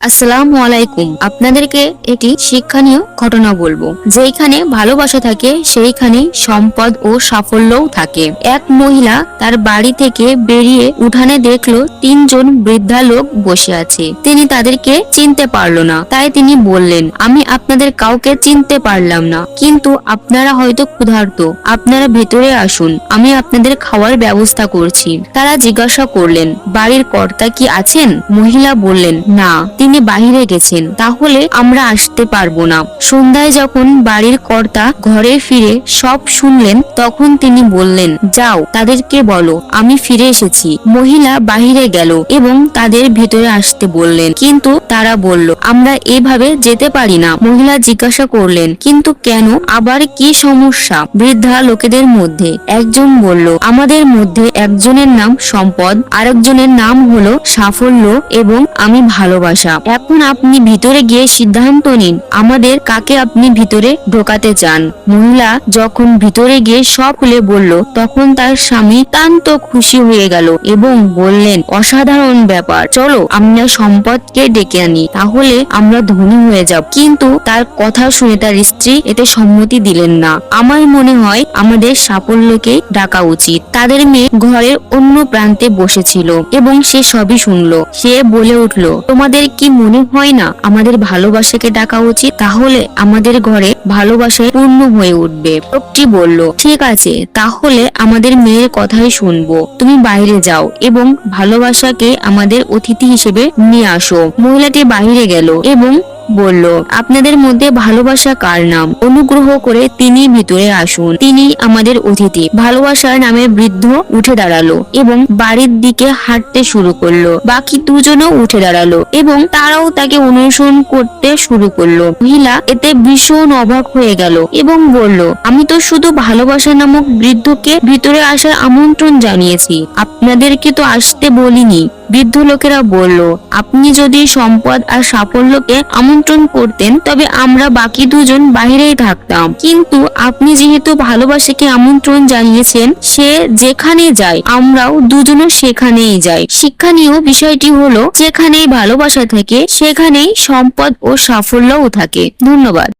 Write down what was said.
আসসালামু আলাইকুম। আপনাদেরকে একটি শিক্ষণীয় ঘটনা বলবো। যেখানে ভালোবাসা থাকে সেইখানে সম্পদ ও সাফল্যও থাকে। এক মহিলা তার বাড়ি থেকে বেরিয়ে উঠানে দেখলো তিনজন বৃদ্ধা লোক বসে আছে। তিনি তাদেরকে চিনতে পারলো না, তাই তিনি বললেন, আমি আপনাদের কাউকে চিনতে পারলাম না, কিন্তু আপনারা হয়তো ক্ষুধার্ত, আপনারা ভেতরে আসুন, আমি আপনাদের খাওয়ার ব্যবস্থা করছি। তারা জিজ্ঞাসা করলেন, বাড়ির কর্তা কি আছেন? মহিলা বললেন, না, তিনি বাহিরে গেছেন, তাহলে আমরা আসতে পারবো না। সন্ধ্যায় যখন বাড়ির কর্তা ঘরে ফিরে সব শুনলেন, তখন তিনি বললেন, যাও, তাদেরকে বলো আমি ফিরে এসেছি। মহিলা বাহিরে গেল এবং তাদের ভেতরে আসতে বললেন, কিন্তু তারা বলল, আমরা এভাবে যেতে পারি না। মহিলা জিজ্ঞাসা করলেন, কিন্তু কেন? আবার কি সমস্যা? বৃদ্ধা লোকেদের মধ্যে একজন বলল, আমাদের মধ্যে একজনের নাম সম্পদ, আরেকজনের নাম হলো সাফল্য এবং আমি ভালোবাসা। এখন আপনি ভিতরে গিয়ে সিদ্ধান্ত নিন, আমাদের কাকে আপনি ভিতরে ঢোকাতে চান। মহিলা যখন ভিতরে গিয়ে সব খুলে বলল, তখন তার স্বামী অত্যন্ত খুশি হয়ে গেল এবং বললেন, অসাধারণ ব্যাপার, চলো আমরা সম্পদকে ডেকে আনি, তাহলে আমরা ধনী হয়ে যাব। কিন্তু তার কথা শুনে তার স্ত্রী এতে সম্মতি দিলেন না। আমার মনে হয় আমাদের সাফল্যকে ডাকা উচিত। তাদের মেয়ে ঘরের অন্য প্রান্তে বসেছিল এবং সে সবই শুনলো। সে বলে উঠল, তোমাদের কি মনে হয় না আমাদের ভালোবাসাকে ডাকা উচিত? তাহলে আমাদের ঘরে ভালোবাসায় পূর্ণ হয়ে উঠবে। লোকটি বলল, ঠিক আছে, তাহলে আমাদের মেয়ের কথাই শুনবো। তুমি বাইরে যাও এবং ভালোবাসাকে আমাদের অতিথি হিসেবে নিয়ে আসো। মহিলাটি বাইরে গেল এবং বলল, আপনাদের মধ্যে ভালোবাসা কার নাম? অনুগ্রহ করে তিনি ভিতরে আসুন, তিনি আমাদের অতিথি। ভালোবাসার নামে বৃদ্ধ উঠে দাঁড়ালো এবং বাড়ির দিকে হাঁটতে শুরু করলো। বাকি দুজনও উঠে দাঁড়ালো এবং তারাও তাকে অনুসরণ করতে শুরু করলো। মহিলা এতে ভীষণ অবাক হয়ে গেল এবং বলল, আমি তো শুধু ভালোবাসা নামক বৃদ্ধকে ভিতরে আসার আমন্ত্রণ জানিয়েছি, আপনাদেরকে তো আসতে বলিনি। বৃদ্ধ লোকেরা বলল, আপনি যদি সম্পদ আর সাফল্যকে আমন্ত্রণ করতেন তবে আমরা বাকি দুজন বাহিরেই থাকতাম, কিন্তু আপনি যেহেতু ভালোবাসাকে আমন্ত্রণ জানিয়েছেন, সে যেখানে যায় আমরাও দুজনও সেখানেই যাই। শিক্ষণীয় বিষয়টি হলো, যেখানেই ভালোবাসা থাকে সেখানেই সম্পদ ও সাফল্যও থাকে। ধন্যবাদ।